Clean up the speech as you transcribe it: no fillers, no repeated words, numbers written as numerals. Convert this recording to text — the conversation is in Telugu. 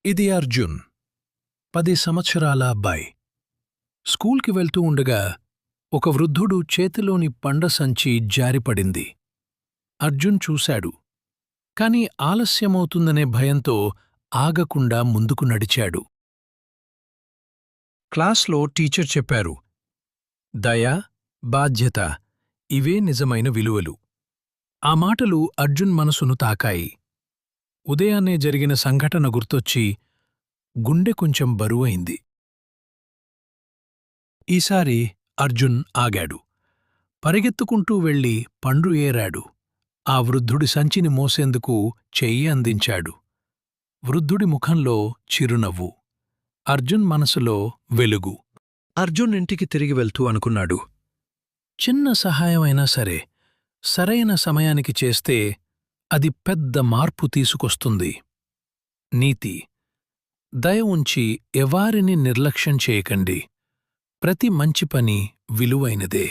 ఇది అర్జున్ 10 సంవత్సరాల అబ్బాయి. స్కూల్కి వెళ్తూ ఉండగా ఒక వృద్ధుడు చేతిలోని పండ్ల సంచి జారిపడింది. అర్జున్ చూశాడు, కాని ఆలస్యమవుతుందనే భయంతో ఆగకుండా ముందుకు నడిచాడు. క్లాస్లో టీచర్ చెప్పారు, దయ, బాధ్యత ఇవే నిజమైన విలువలు. ఆ మాటలు అర్జున్ మనసును తాకాయి. ఉదయాన్నే జరిగిన సంఘటన గుర్తొచ్చి గుండె కొంచెం బరువైంది. ఈసారి అర్జున్ ఆగాడు. పరిగెత్తుకుంటూ వెళ్లి పండ్లు ఏరాడు. ఆ వృద్ధుడి సంచిని మోసేందుకు చెయ్యి అందించాడు. వృద్ధుడి ముఖంలో చిరునవ్వు, అర్జున్ మనసులో వెలుగు. అర్జున్ ఇంటికి తిరిగి వెళ్తూ అనుకున్నాడు, చిన్న సహాయమైనా సరే సరైన సమయానికి చేస్తే అది పెద్ద మార్పు తీసుకొస్తుంది. నీతి: దయ ఉంచి ఎవారిని నిర్లక్ష్యం చేయకండి. ప్రతి మంచి పని విలువైనదే.